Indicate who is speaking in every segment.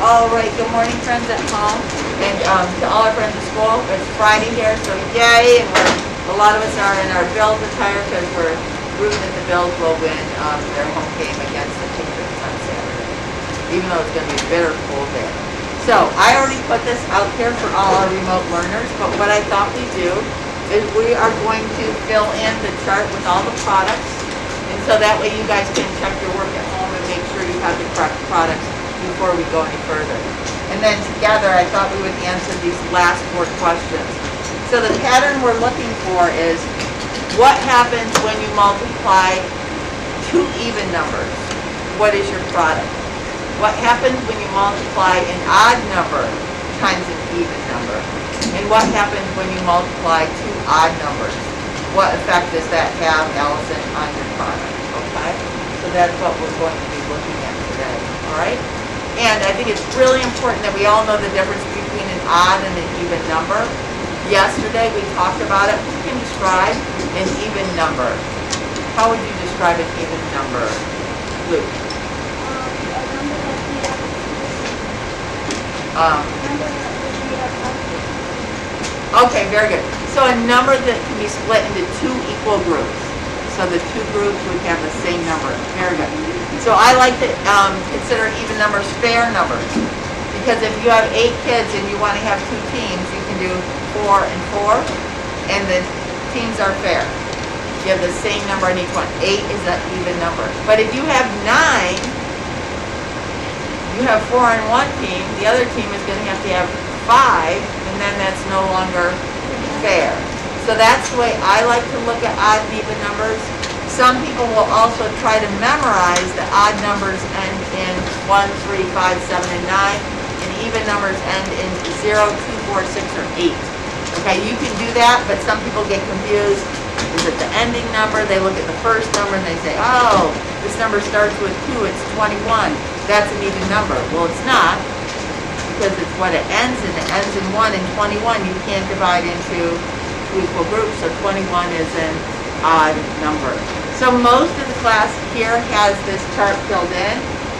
Speaker 1: All right, good morning, friends at home, and to all our friends at school. It's Friday here, so yay! And a lot of us are in our Bills attire because we're rooting that the Bills will win their home game against the Patriots on Saturday, even though it's going to be a bitter cold day. So I already put this out here for all our remote learners, but what I thought we'd do is we are going to fill in the chart with all the products, and so that way you guys can check your work at home and make sure you have the correct products before we go any further. And then together I thought we would answer these last 4 questions. So the pattern we're looking for is what happens when you multiply 2 even numbers? What is your product? What happens when you multiply an odd number times an even number? And what happens when you multiply 2 odd numbers? What effect does that have, Allison, on your product? Okay? So that's what we're going to be looking at today. All right? And I think it's really important that we all know the difference between an odd and an even number. Yesterday we talked about it. Who can describe an even number? How would you describe an even number, Luke? Okay, very good. So a number that can be split into 2 equal groups. So the 2 groups would have the same number. Very good. So I like to consider even numbers fair numbers. Because if you have 8 kids and you want to have 2 teams, you can do 4 and 4, and the teams are fair. You have the same number in each one. 8 is an even number. But if you have 9, you have 4 on one team, the other team is going to have 5, and then that's no longer fair. So that's the way I like to look at odd and even numbers. Some people will also try to memorize the odd numbers end in 1, 3, 5, 7, and 9, and even numbers end in 0, 2, 4, 6, or 8. Okay, you can do that, but some people get confused. Is it the ending number? They look at the first number and they say, oh, this number starts with 2, it's 21. That's an even number. Well, it's not, because it's what it ends in. It ends in 1, and 21 you can't divide into 2 equal groups, so 21 is an odd number. So most of the class here has this chart filled in.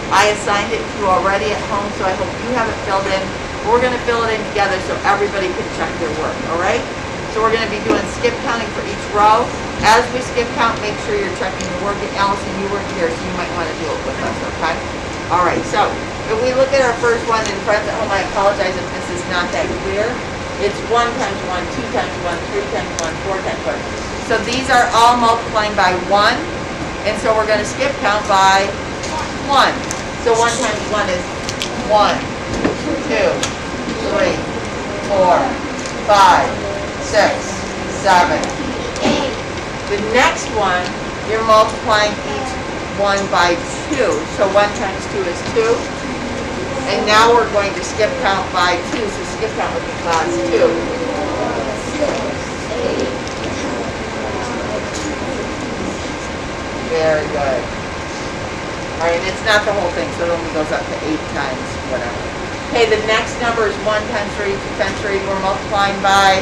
Speaker 1: I assigned it to you already at home, so I hope you have it filled in. We're going to fill it in together so everybody can check their work, all right? So we're going to be doing skip counting for each row. As we skip count, make sure you're checking your work. And Allison, you weren't here, so you might want to do it with us, okay? All right, so if we look at our first one, and friends at home, I apologize if this is not that clear. It's 1 times 1, 2 times 1, 3 times 1, 4 times 1. So these are all multiplying by 1, and so we're going to skip count by 1. So 1 times 1 is 1, 2, 3, 4, 5, 6, 7, 8. The next one, you're multiplying each one by 2. So 1 times 2 is 2. And now we're going to skip count by 2. So skip count with the class 2. 6, 8. Very good. All right, and it's not the whole thing, so it only goes up to 8 times whatever. Okay, the next number is 1 times 3, 2 times 3. We're multiplying by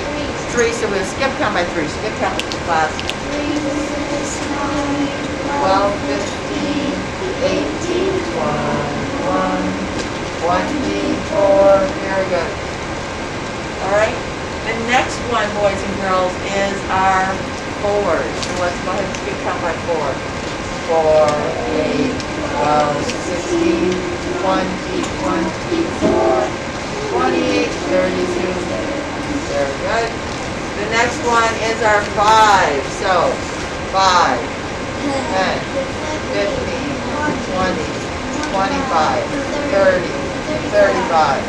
Speaker 1: 3, so we'll skip count by 3. Skip count with the class. 3, 6, 9, 12, 15, 18, 21, 24. Very good. All right. The next one, boys and girls, is our 4s. So let's go ahead and skip count by 4. 4, 8, 12, 16, 20, 24, 28, 32. Very good. The next one is our 5. So 5, 10, 15, 20, 25, 30, 35,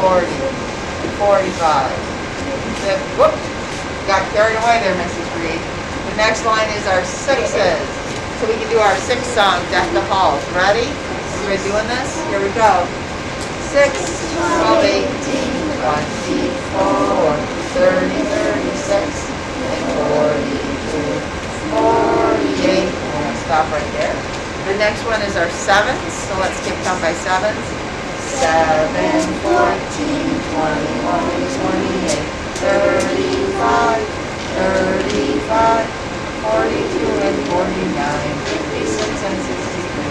Speaker 1: 40, 45. Whoop! Got carried away there, Mrs. Reed. The next line is our 6s. So we can do our 6 song, Deck the Halls. Ready? Everybody doing this? Here we go. 6, 12, 18, 24, 30, 36, 42, 48. We're going to stop right there. The next one is our 7s. So let's skip count by 7s. 7, 14, 21, 28, 35, 35. 42 and 49, 56 and 63.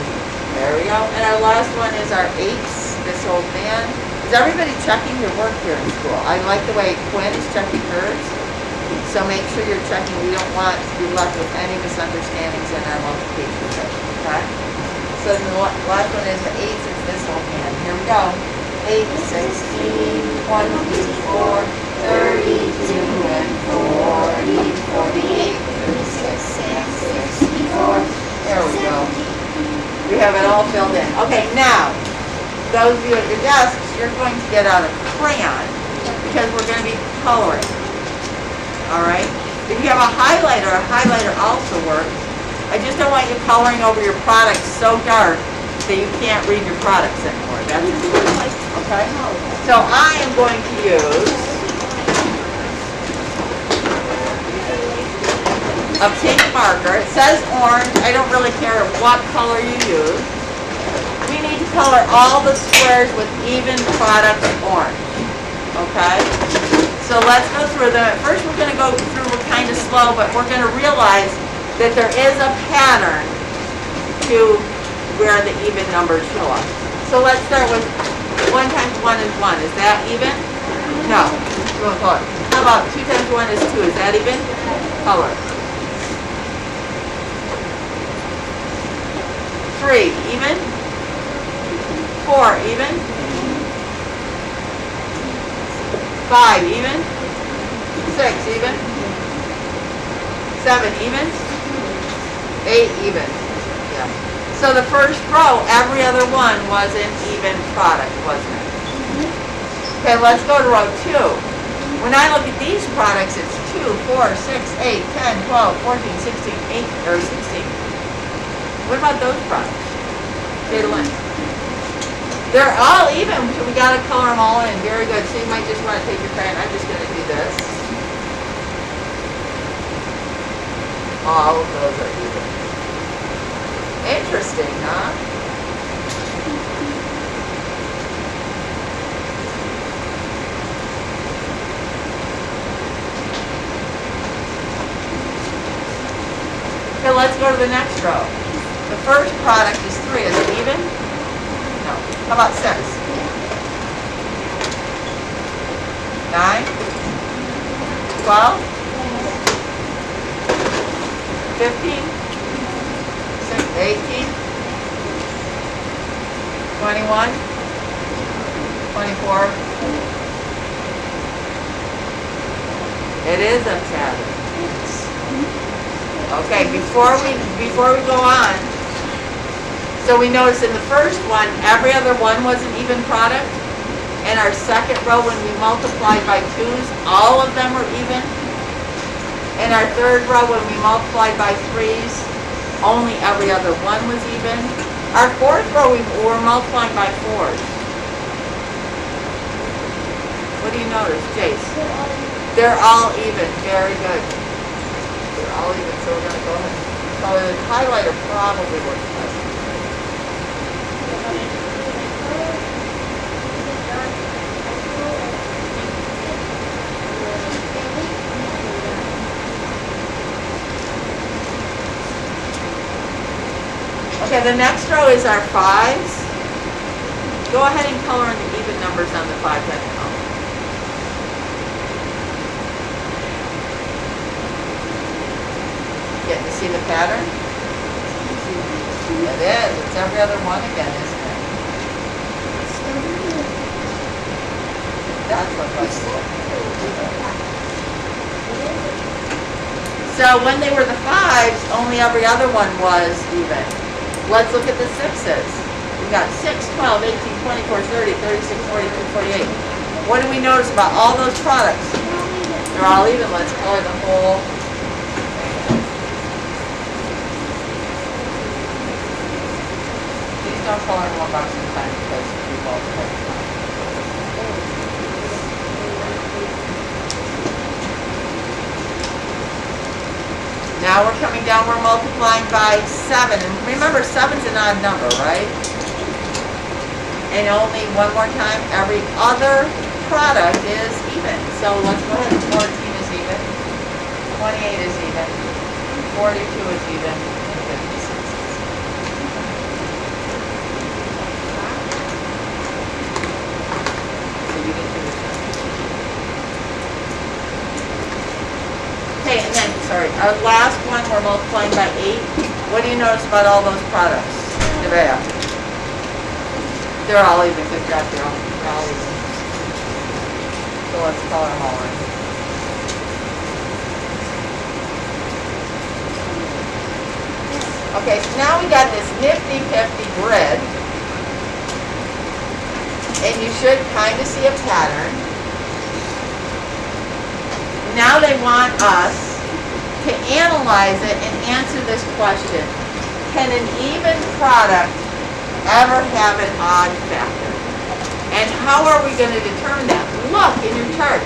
Speaker 1: There we go. And our last one is our 8s. This old man. Is everybody checking your work here in school? I like the way Quinn is checking hers. So make sure you're checking. We don't want to be left with any misunderstandings in our multiplication session, okay? So the last one is the 8s, it's this old man. Here we go. 8, 16, 24, 32, and 40, 48, 36, 64. There we go. We have it all filled in. Okay, now, those of you at your desks, you're going to get out a crayon because we're going to be coloring. All right? If you have a highlighter also works. I just don't want you coloring over your products so dark that you can't read your products anymore. That's okay? So I am going to use a pink marker. It says orange. I don't really care what color you use. We need to color all the squares with even product orange. Okay? So let's go through them. At first we're going to go through kind of slow, but we're going to realize that there is a pattern to where the even numbers show up. So let's start with 1 times 1 is 1. Is that even? No. How about 2 times 1 is 2. Is that even? Color. 3, even? 4, even? 5, even? 6, even? 7, even? 8, even. Yeah. So the first row, every other one was an even product, wasn't it? Okay, let's go to row 2. When I look at these products, it's 2, 4, 6, 8, 10, 12, 14, 16, 8, or 16. What about those products? Jada Lynn. They're all even, so we got to color them all in. Very good. So you might just want to take your crayon. I'm just going to do this. All of those are even. Interesting, huh? Okay, let's go to the next row. The first product is 3. Is it even? No. How about 6? 9? 12? 15? 18? 21? 24? It is a pattern. Okay, before we go on, so we notice in the first one, every other one was an even product. In our second row, when we multiplied by 2's, all of them were even. In our third row, when we multiplied by 3's, only every other one was even. Our fourth row, we were multiplying by 4's. What do you notice, Jace? They're all even. Very good. They're all even, so we're going to go ahead. So the highlighter probably works best. Okay, the next row is our 5's. Go ahead and color in the even numbers on the 5 that column. Getting to see the pattern? It is. It's every other one again, isn't it? That's what I said. So when they were the 5's, only every other one was even. Let's look at the 6's. We got 6, 12, 18, 24, 30, 36, 42, 48. What do we notice about all those products? They're all even. Let's color the whole thing. Please don't color in one box at a time because we multiply. Now we're coming down, we're multiplying by 7. And remember, 7's an odd number, right? And only one more time, every other product is even. So let's go ahead. 14 is even. 28 is even. 42 is even. And 56 is even. sorry, our last one, we're multiplying by 8. What do you notice about all those products? Nevaeh. They're all even. Good job, girl. They're all even. So let's color them all in. Okay, so now we got this nifty-pifty grid. And you should kind of see a pattern. Now they want us to analyze it and answer this question. Can an even product ever have an odd factor? And how are we going to determine that? Look in your chart.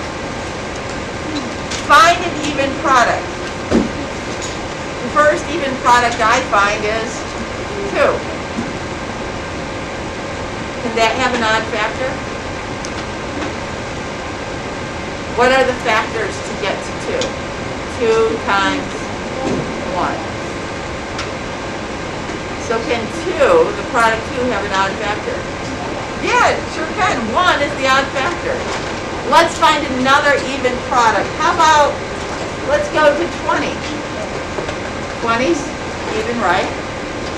Speaker 1: Find an even product. The first even product I find is 2. Can that have an odd factor? What are the factors to get to 2? 2 times 1. So can 2, the product 2, have an odd factor? Yeah, it sure can. 1 is the odd factor. Let's find another even product. How about, let's go to 20. 20's even, right?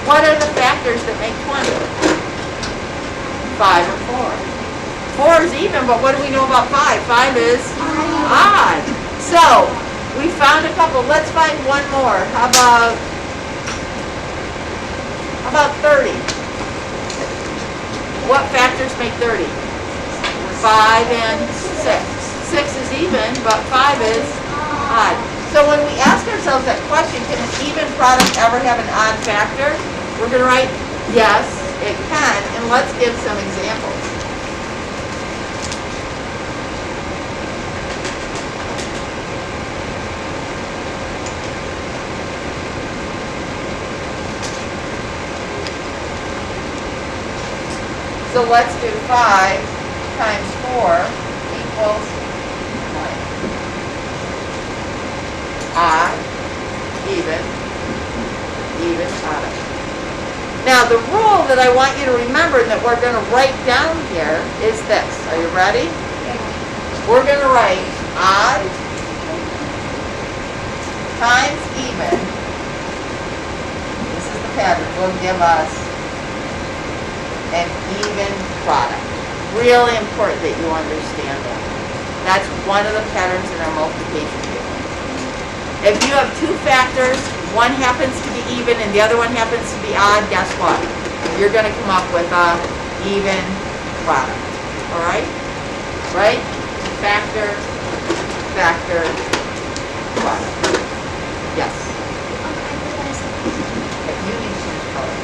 Speaker 1: What are the factors that make 20? 5 or 4. 4 is even, but what do we know about 5? 5 is odd. So, we found a couple. Let's find one more. How about 30? What factors make 30? 5 and 6. 6 is even, but 5 is odd. So when we ask ourselves that question, can an even product ever have an odd factor? We're going to write, yes, it can, and let's give some examples. So let's do 5 times 4 equals 9. Odd, even, odd. Now the rule that I want you to remember and that we're going to write down here is this. Are you ready? We're going to write odd times even. This is the pattern. Will give us an even product. Really important that you understand that. That's one of the patterns in our multiplication table. If you have 2 factors, one happens to be even and the other one happens to be odd, guess what? You're going to come up with a even product. Alright? Right? Factor, product. Yes. If you need to change color.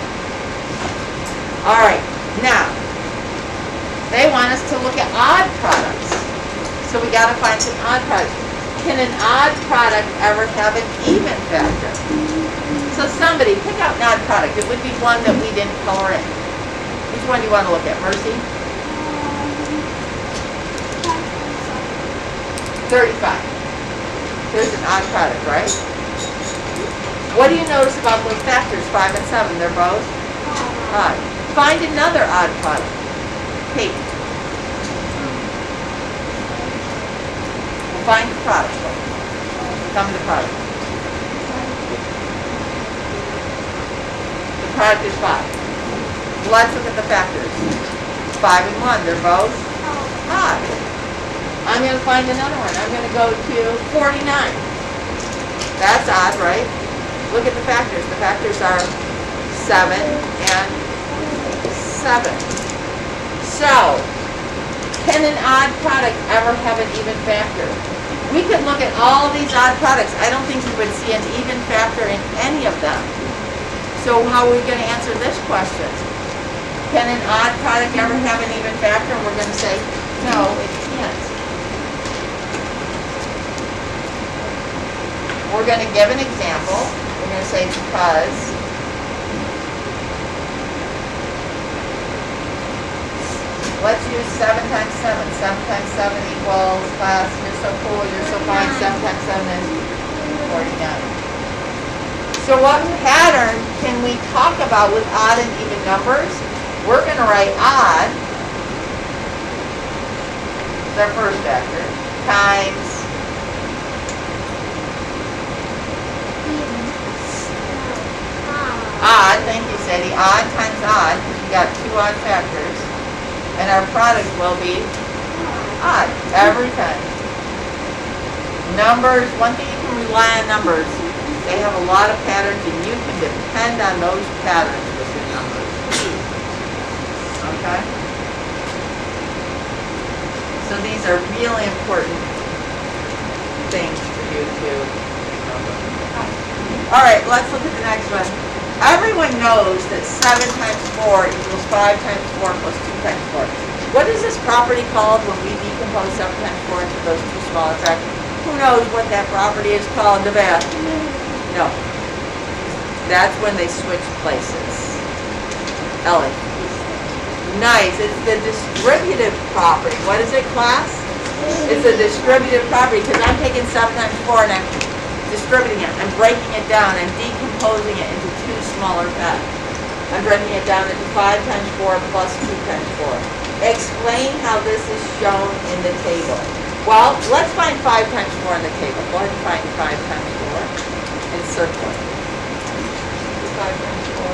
Speaker 1: Alright. Now, they want us to look at odd products. So we got to find some odd products. Can an odd product ever have an even factor? So somebody, pick out an odd product. It would be one that we didn't color in. Which one do you want to look at? Mercy? 35. Here's an odd product, right? What do you notice about those factors, 5 and 7? They're both odd. Find another odd product. Kate. We'll find the product. Tell me the product. The product is 5. Let's look at the factors. 5 and 1, they're both odd. I'm going to find another one. I'm going to go to 49. That's odd, right? Look at the factors. The factors are 7 and 7. So, can an odd product ever have an even factor? We could look at all of these odd products. I don't think we would see an even factor in any of them. So how are we going to answer this question? Can an odd product ever have an even factor? And we're going to say, no, it can't. We're going to give an example. We're going to say because let's use 7 times 7. 7 times 7 equals, class, you're so cool, you're so fine, 7 times 7 is 49. So what pattern can we talk about with odd and even numbers? We're going to write odd, their first factor, times Odd, thank you, Sadie. Odd times odd, because we got two odd factors. And our product will be odd every time. Numbers, one thing you can rely on numbers. They have a lot of patterns and you can depend on those patterns with your numbers. Okay? So these are really important things for you to remember. Alright, let's look at the next one. Everyone knows that 7 times 4 equals 5 times 4 plus 2 times 4. What is this property called when we decompose 7 times 4 into those two smaller fractions? Who knows what that property is called, Nevaeh? No. That's when they switch places. Ellie. Nice. It's the distributive property. What is it, class? It's a distributive property because I'm taking 7 times 4 and I'm distributing it. I'm breaking it down. I'm decomposing it into two smaller facts. I'm breaking it down into 5 times 4 plus 2 times 4. Explain how this is shown in the table. Well, let's find 5 times 4 in the table. Go ahead and find 5 times 4 and circle it. 5 times 4.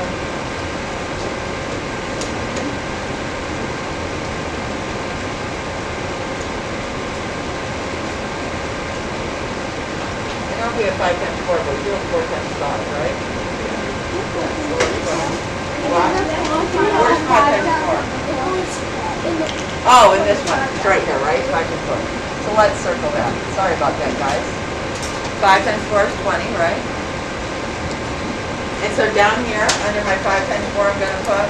Speaker 1: I know we have 5 times 4, but we do have 4 times 5, right? What? Where's 5 times 4? Oh, in this one. It's right here, right? 5 times 4. So let's circle that. Sorry about that, guys. 5 times 4 is 20, right? And so down here, under my 5 times 4, I'm going to put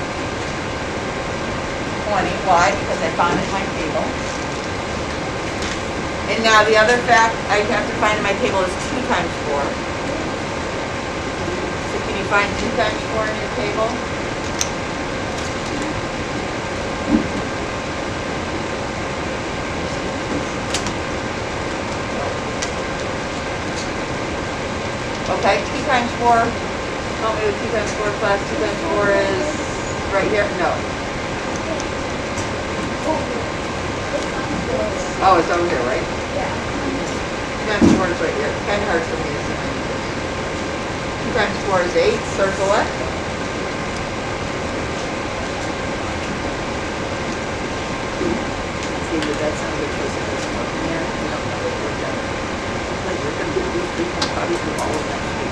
Speaker 1: 20. Why? Because I found it in my table. And now the other fact I have to find in my table is 2 times 4. So can you find 2 times 4 in your table? Okay, 2 times 4. Tell me what 2 times 4 plus 2 times 4 is right here? No. Oh, it's over here, right? Yeah. 2 times 4 is right here. It's kind of hard for me to see. 2 times 4 is 8. Circle it. Let's see, did that sound good choice of this one? Yeah, we don't know what we're doing. Like, we're going to do these 3 times, probably do all of next week.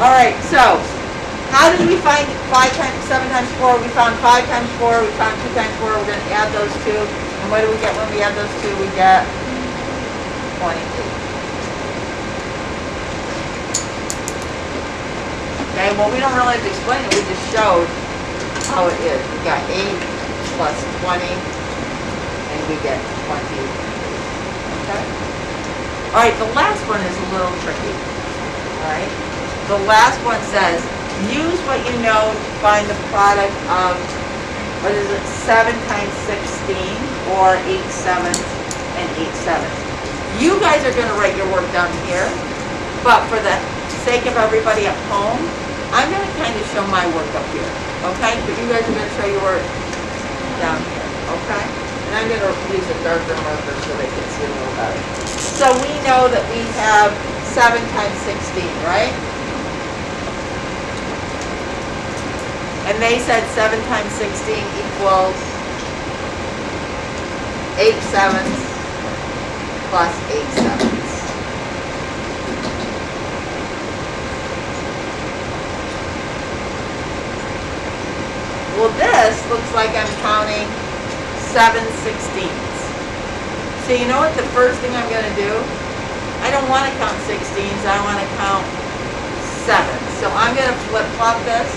Speaker 1: Alright, so, how did we find 5 times, 7 times 4? We found 5 times 4, we found 2 times 4, we're going to add those two. And what do we get when we add those two? We get 22. Okay, well we don't really have to explain it, we just showed how it is. We got 8 plus 20, and we get 20. Okay? Alright, the last one is a little tricky. Alright? The last one says, use what you know to find the product of, what is it, 7 times 16, or 8 sevenths and 8 sevenths. You guys are going to write your work down here, but for the sake of everybody at home, I'm going to kind of show my work up here, okay? But you guys are going to show your work down here, okay? And I'm going to use a darker marker so they can see a little better. So we know that we have 7 times 16, right? And they said 7 times 16 equals 8 sevenths plus 8 sevenths. Well, this looks like I'm counting 7 sixteenths. So you know what the first thing I'm going to do? I don't want to count 16s, I want to count 7s. So I'm going to flip-flop this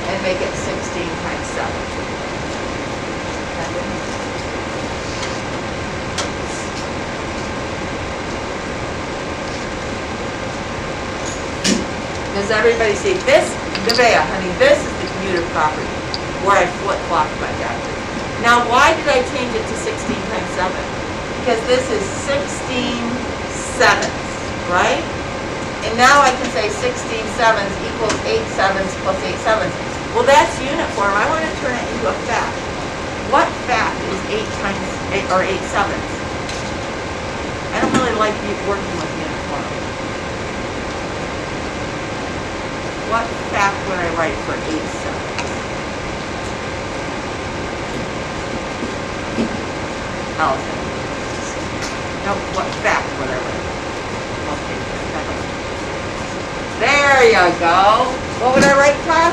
Speaker 1: and make it 16 times 7. Does everybody see this? Nevaeh, honey, this is the commutative property where I flip-flopped my factors. Now, why did I change it to 16 times 7? Because this is 16 sevenths, right? And now I can say 16 sevenths equals 8 sevenths plus 8 sevenths. Well, that's unit form. I want to turn it into a fact. what fact is 8 times 8 or 8 sevenths? I don't really like working with unit form. What fact would I write for 8 sevenths? Allison. No, what fact would I write? Okay, there you go. What would I write, class?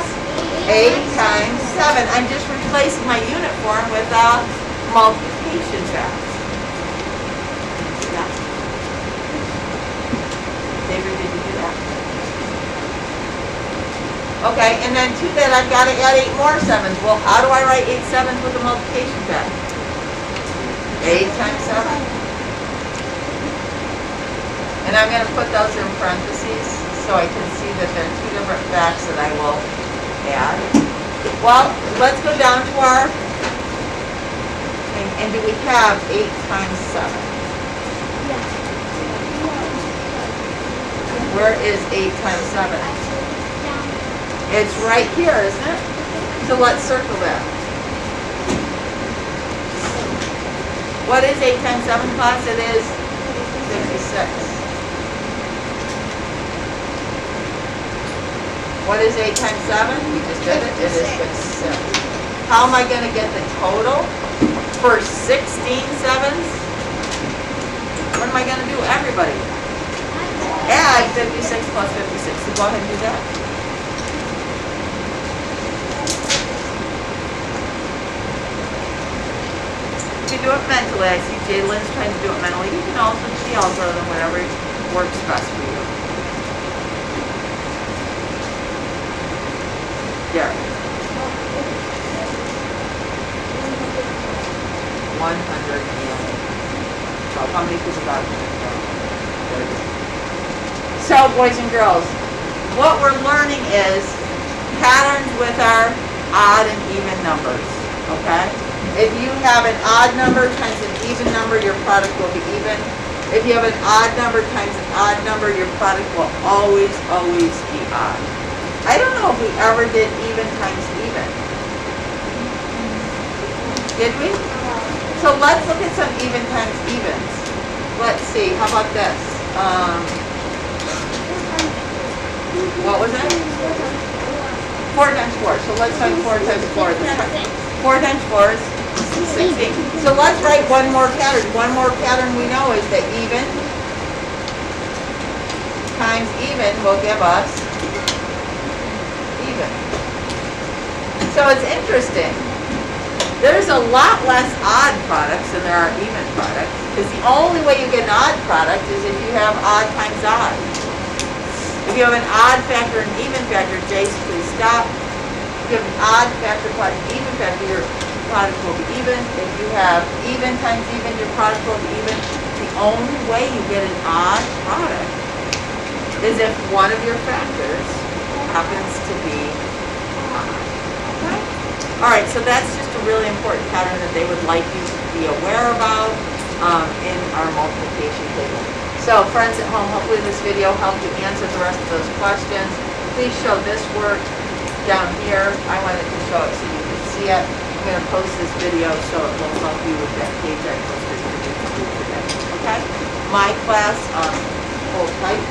Speaker 1: 8 times 7. I'm just replacing my unit form with a multiplication fact. Yeah. David, did you do that? Okay, and then to that I've got to add 8 more 7s. Well, how do I write 8 7s with a multiplication fact? 8 times 7. And I'm going to put those in parentheses so I can see that there are 2 different facts that I will add. Well, let's go down to our thing. And do we have 8 times 7? Where is 8 times 7? It's right here, isn't it? So let's circle that. What is 8 times 7, class? It is 56. What is 8 times 7? We just did it. It is 56. How am I going to get the total for 16 sevens? What am I going to do, everybody? Add 56 plus 56. So go ahead and do that. You can do it mentally. I see Jalen's trying to do it mentally. You can also see algorithm, whatever works best for you. There. 100 and how many people got it? So, boys and girls, what we're learning is patterns with our odd and even numbers, okay? If you have an odd number times an even number, your product will be even. If you have an odd number times an odd number, your product will always be odd. I don't know if we ever did even times even. Did we? So let's look at some even times evens. Let's see, how about this? What was it? 4 times 4. So let's find 4 times 4 this time. 4 times 4 is 16. So let's write one more pattern. One more pattern we know is that even times even will give us even. So it's interesting. There's a lot less odd products than there are even products, because the only way you get an odd product is if you have odd times odd. If you have an odd factor and even factor, Jace, please stop. If you have an odd factor plus an even factor, your product will be even. If you have even times even, your product will be even. The only way you get an odd product is if one of your factors happens to be odd. Okay? All right, so that's just a really important pattern that they would like you to be aware about in our multiplication table. So friends at home, hopefully this video helped you answer the rest of those questions. Please show this work down here. I wanted to show it so you can see it. I'm going to post this video so it will help you with that page I posted for you to do today. Okay? My class, hold tight.